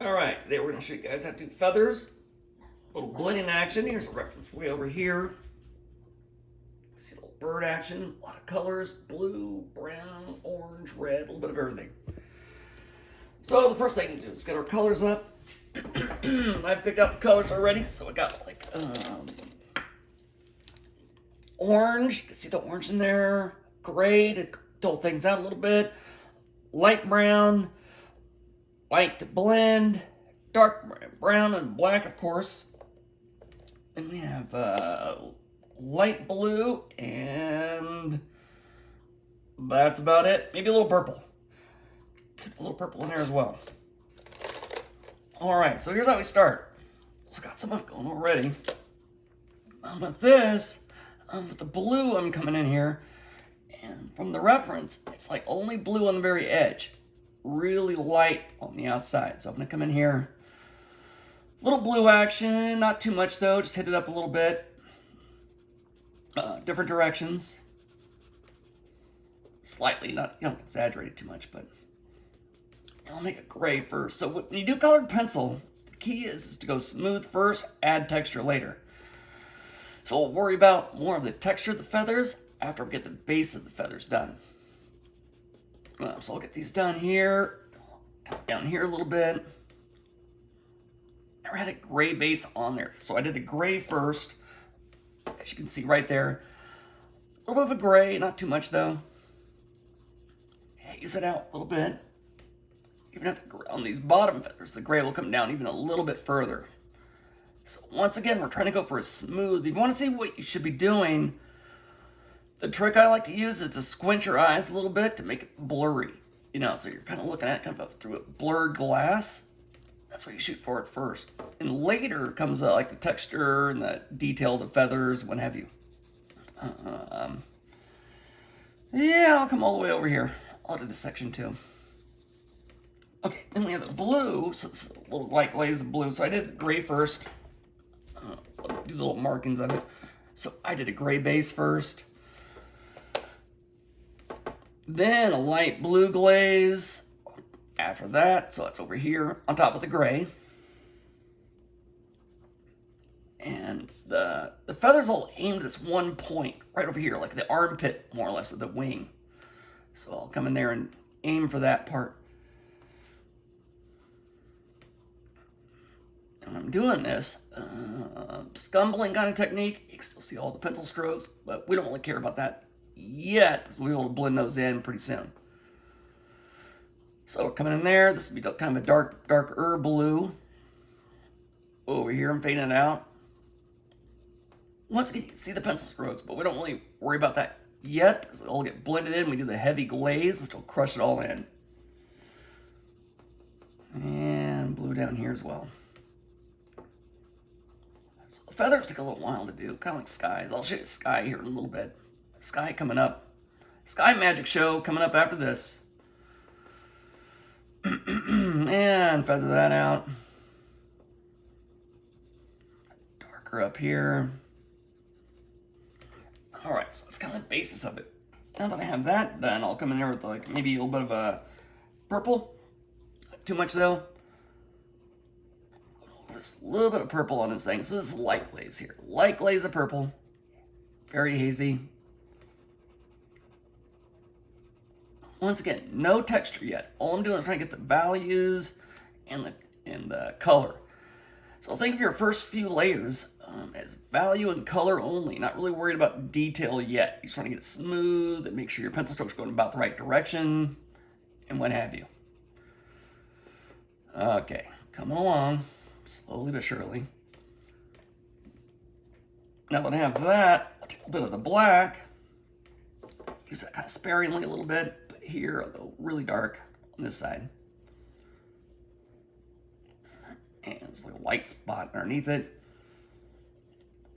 Alright, today we're going to show you guys how to do feathers. A little blending action. Here's a reference way over here. See a little bird action. A lot of colors. Blue, brown, orange, red, a little bit of everything. So the first thing to do is get our colors up. I've picked out the colors already. So I got like orange. You can see the orange in there. Gray to dull things out a little bit. Light brown. White to blend, dark brown and black, of course. Then we have light blue, and that's about it. Maybe a little purple. Get a little purple in there as well. All right, so here's how we start. I've got some up going already. With this, with the blue, I'm coming in here, and from the reference, it's like only blue on the very edge. Really light on the outside. So I'm going to come in here. Little blue action, not too much though, just hit it up a little bit. Different directions. Slightly, not, you don't exaggerate it too much, but I'll make it gray first. So when you do colored pencil, the key is to go smooth first, add texture later. So we'll worry about more of the texture of the feathers after we get the base of the feathers done. So I'll get these done here, down here a little bit. Never had a gray base on there, so I did a gray first. As you can see right there, a little bit of a gray, not too much though. Haze it out a little bit. Even on these bottom feathers, the gray will come down even a little bit further. So once again, we're trying to go for a smooth. If you want to see what you should be doing, the trick I like to use is to squint your eyes a little bit to make it blurry. You know, so you're kind of looking at it kind of through a blurred glass. That's what you shoot for at first. And later comes like the texture and the detail of the feathers, what have you. Yeah, I'll come all the way over here. I'll do this section too. Okay, then we have the blue. So it's a little light glaze of blue. So I did gray first. I'll do the little markings of it. So I did a gray base first. Then a light blue glaze after that, so it's over here on top of the gray. And the feathers all aim to this one point right over here, like the armpit, more or less, of the wing. So I'll come in there and aim for that part. And when I'm doing this, scumbling kind of technique, you can still see all the pencil strokes, but we don't really care about that yet, because we'll be able to blend those in pretty soon. So we're coming in there. This will be kind of a darker blue. Over here, I'm fading it out. Once again, you can see the pencil strokes, but we don't really worry about that yet, because it'll all get blended in. We do the heavy glaze, which will crush it all in. And blue down here as well. So the feathers take a little while to do, kind of like skies. I'll show you sky here in a little bit. Sky coming up. Sky magic show coming up after this. And feather that out. Darker up here. Alright, so that's kind of the basis of it. Now that I have that done, I'll come in there with like maybe a little bit of a purple. Not too much though. Just a little bit of purple on this thing. So this is light glaze here. Light glaze of purple. Very hazy. Once again, no texture yet. All I'm doing is trying to get the values and the color. So think of your first few layers as value and color only. Not really worried about detail yet. You're just trying to get it smooth and make sure your pencil strokes are going about the right direction and what have you. Okay, coming along slowly but surely. Now that I have that, I'll take a bit of the black. Use that kind of sparingly a little bit. Here, I'll go really dark on this side. And there's like a light spot underneath it.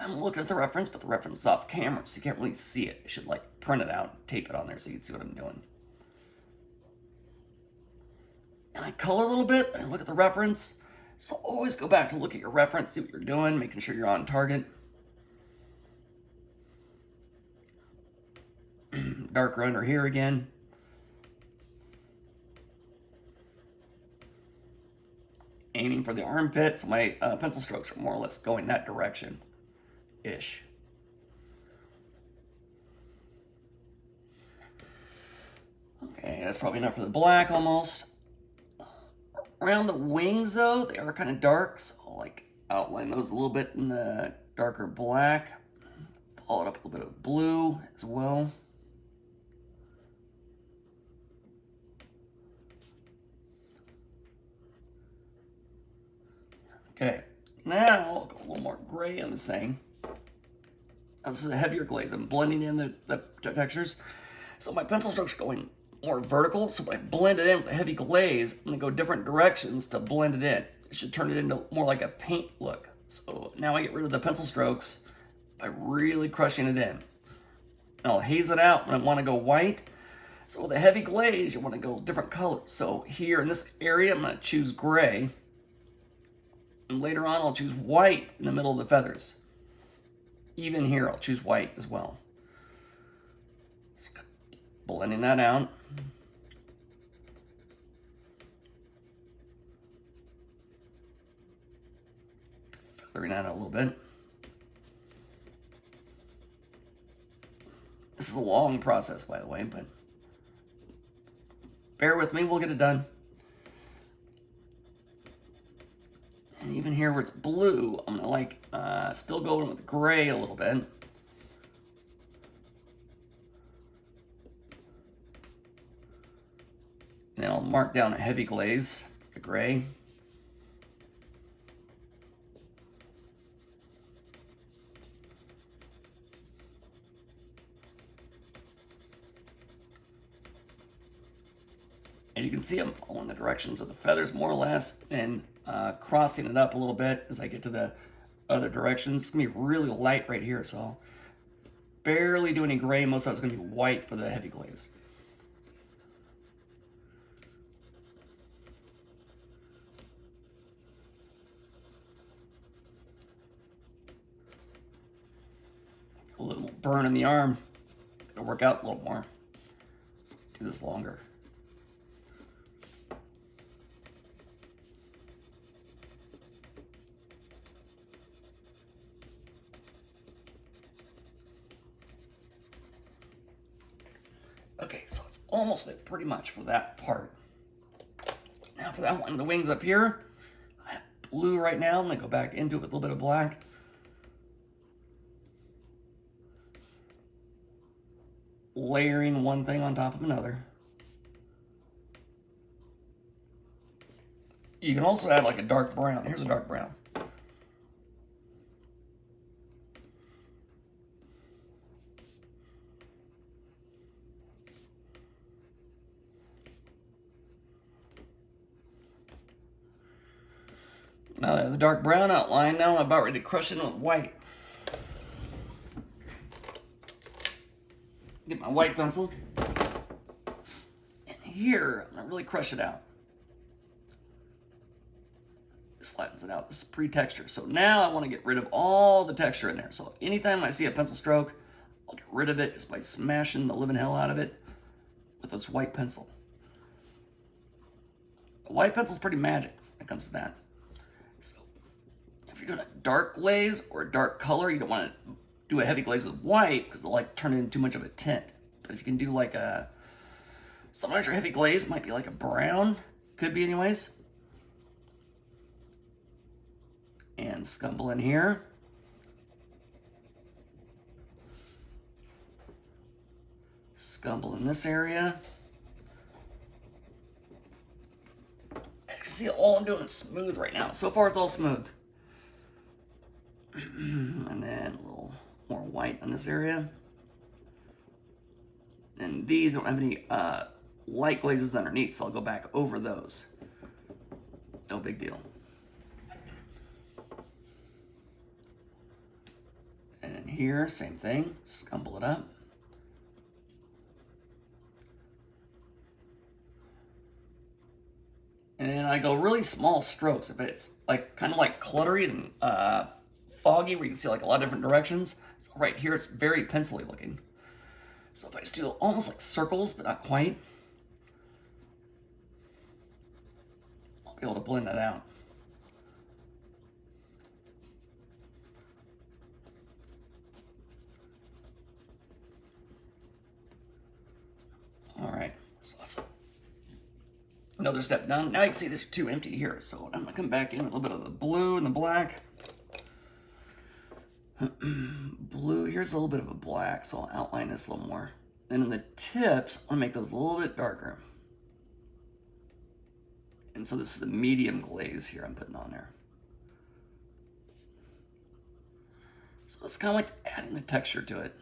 I'm looking at the reference, but the reference is off camera, so you can't really see it. I should like print it out, tape it on there so you can see what I'm doing. And I color a little bit, and I look at the reference. So always go back to look at your reference, see what you're doing, making sure you're on target. Darker under here again. aiming for the armpit, so my pencil strokes are more or less going that direction-ish. Okay, that's probably enough for the black almost. Around the wings though, they are kind of dark, so I'll like outline those a little bit in the darker black. Follow it up with a little bit of blue as well. Okay, now I'll go a little more gray on this thing. Now, this is a heavier glaze. I'm blending in the textures. So my pencil strokes are going more vertical. So when I blend it in with a heavy glaze, I'm gonna go different directions to blend it in. It should turn it into more like a paint look. So now I get rid of the pencil strokes by really crushing it in. And I'll haze it out when I wanna go white. So with a heavy glaze, you wanna go different colors. So here in this area, I'm gonna choose gray. And later on, I'll choose white in the middle of the feathers. Even here, I'll choose white as well. So blending that out. Feathering that out a little bit. This is a long process, by the way, but bear with me, we'll get it done. And even here where it's blue, I'm gonna like still go in with gray a little bit. And then I'll mark down a heavy glaze, the gray. As you can see, I'm following the directions of the feathers more or less and crossing it up a little bit as I get to the other directions. It's gonna be really light right here, so I'll barely do any gray. Most of it's gonna be white for the heavy glaze. A little burn in the arm. It'll work out a little more. Let's do this longer. Okay, so it's almost it pretty much for that part. Now for that one, the wings up here, I have blue right now. I'm gonna go back into it with a little bit of black. Layering one thing on top of another. You can also add like a dark brown. Here's a dark brown. Now I have the dark brown outline. Now I'm about ready to crush it in with white. Get my white pencil. And here, I'm gonna really crush it out. This flattens it out. This is pre-texture. So now I want to get rid of all the texture in there. So anytime I see a pencil stroke, I'll get rid of it just by smashing the living hell out of it with this white pencil. A white pencil's pretty magic when it comes to that. So if you're doing a dark glaze or a dark color, you don't want to do a heavy glaze with white because it'll like turn it into too much of a tint. But if you can do like a, sometimes your heavy glaze might be like a brown, could be anyways. And scumble in here. Scumble in this area. As you can see, all I'm doing is smooth right now. So far, it's all smooth. And then a little more white on this area. And these don't have any light glazes underneath, so I'll go back over those. No big deal. And here, same thing, scumble it up. And I go really small strokes. If it's like kind of like cluttery and foggy, where you can see like a lot of different directions. So right here, it's very pencil-y looking. So if I just do almost like circles, but not quite, I'll be able to blend that out. another step down. Now you can see there's two empty here. So I'm gonna come back in with a little bit of the blue and the black. Blue, here's a little bit of a black, so I'll outline this a little more. And in the tips, I'll make those a little bit darker. And so this is the medium glaze here I'm putting on there. So it's kind of like adding the texture to it.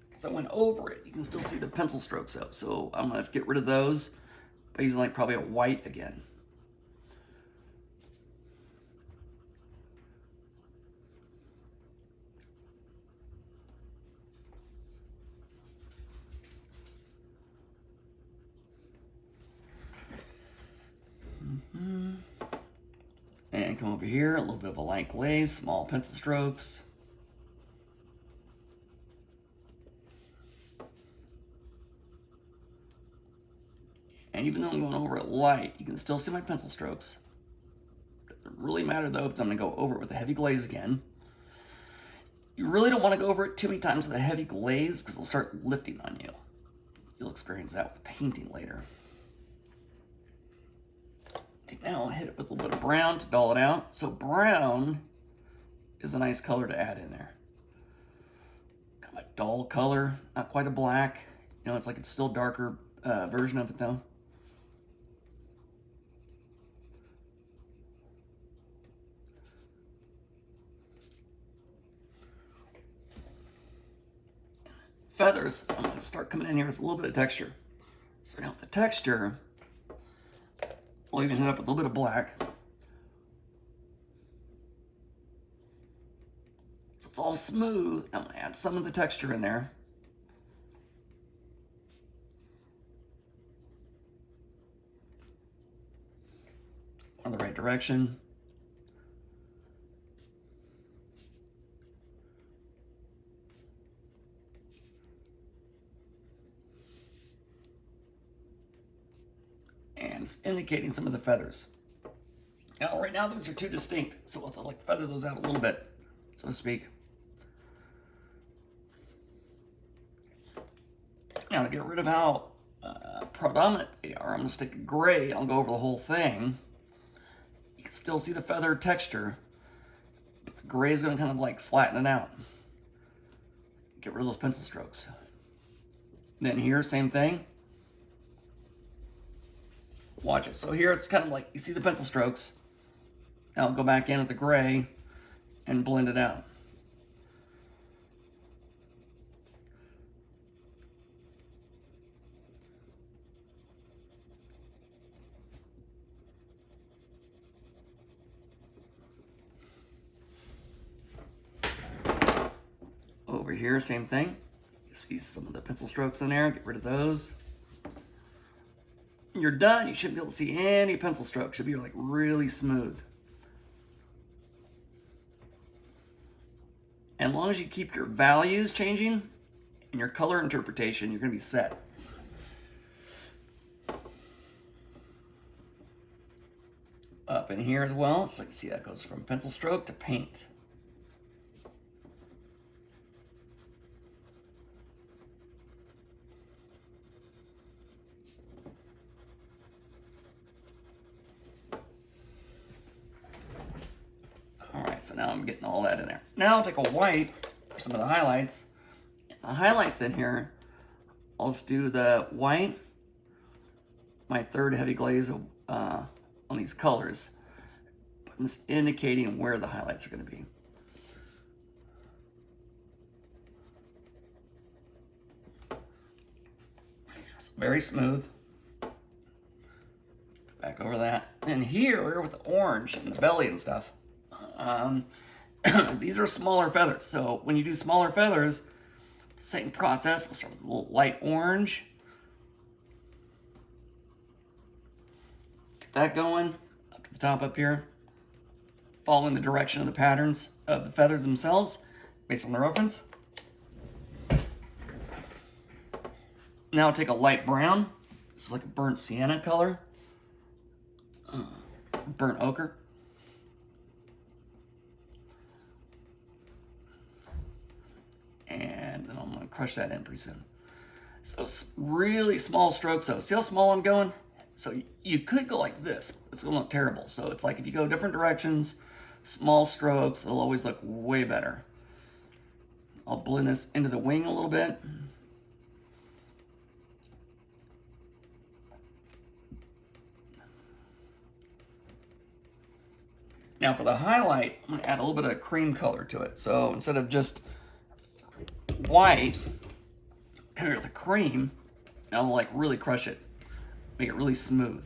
Because I went over it, you can still see the pencil strokes out. So I'm gonna have to get rid of those by using like probably a white again. And come over here, a little bit of a light glaze, small pencil strokes. And even though I'm going over it light, you can still see my pencil strokes. Doesn't really matter though, because I'm gonna go over it with a heavy glaze again. You really don't want to go over it too many times with a heavy glaze because it'll start lifting on you. You'll experience that with painting later. Now I'll hit it with a little bit of brown to dull it out. So brown is a nice color to add in there. Kind of a dull color, not quite a black. You know, it's like it's still darker version of it though. Feathers, I'm going to start coming in here with a little bit of texture. So now with the texture, we'll even hit up with a little bit of black. So it's all smooth. I'm going to add some of the texture in there. On the right direction. And it's indicating some of the feathers. Now, right now, those are too distinct, so we'll have to like feather those out a little bit, so to speak. Now, to get rid of how predominant they are, I'm going to stick a gray. I'll go over the whole thing. You can still see the feather texture, but the gray is going to kind of like flatten it out. Get rid of those pencil strokes. Then here, same thing. Watch it. So here it's kind of like, you see the pencil strokes. Now I'll go back in with the gray and blend it out. Over here, same thing. You see some of the pencil strokes in there, get rid of those. When you're done, you shouldn't be able to see any pencil strokes. Should be like really smooth. And as long as you keep your values changing and your color interpretation, you're gonna be set. Up in here as well, so you can see that goes from pencil stroke to paint. So now I'm getting all that in there. Now I'll take a white for some of the highlights. The highlights in here, I'll just do the white, my third heavy glaze on these colors. I'm just indicating where the highlights are going to be. So very smooth. Back over that. And here, with the orange and the belly and stuff, these are smaller feathers. So when you do smaller feathers, same process. We'll start with a little light orange. Get that going up to the top up here. Following the direction of the patterns of the feathers themselves based on the reference. Now I'll take a light brown. This is like a burnt sienna color. Burnt ochre. And then I'm going to crush that in pretty soon. So really small strokes though. See how small I'm going? So you could go like this. It's gonna look terrible. So it's like if you go different directions, small strokes, it'll always look way better. I'll blend this into the wing a little bit. Now for the highlight, I'm gonna add a little bit of cream color to it. So instead of just white, kind of with the cream, and I'll like really crush it, make it really smooth.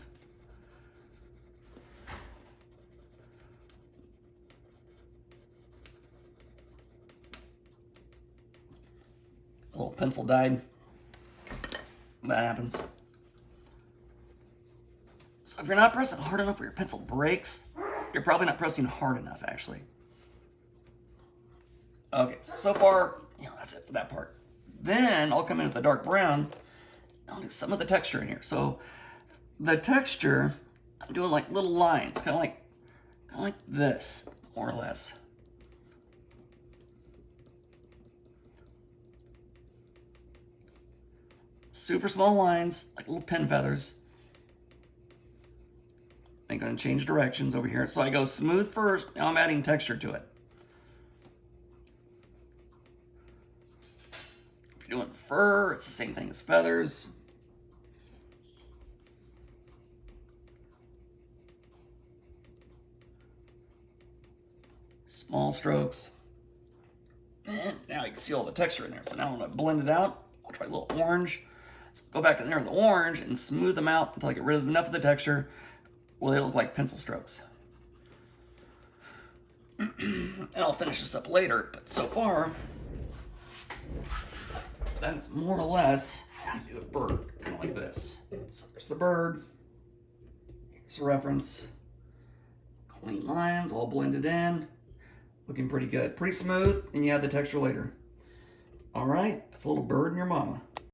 A little pencil dyed. That happens. So if you're not pressing hard enough where your pencil breaks, you're probably not pressing hard enough actually. Okay, so far, that's it for that part. Then I'll come in with the dark brown. I'll do some of the texture in here. So the texture, I'm doing like little lines, kind of like this, more or less. Super small lines, like little pin feathers. I'm going to change directions over here. So I go smooth first, now I'm adding texture to it. If you're doing fur, it's the same thing as feathers. Small strokes. And now you can see all the texture in there. So now I'm going to blend it out. I'll try a little orange. So go back in there with the orange and smooth them out until I get rid of enough of the texture. Well, they look like pencil strokes. And I'll finish this up later, but so far, that is more or less how you do a bird, kind of like this. So there's the bird. Here's a reference. Clean lines, all blended in. Looking pretty good. Pretty smooth, and you add the texture later. All right, that's a little bird and your mama.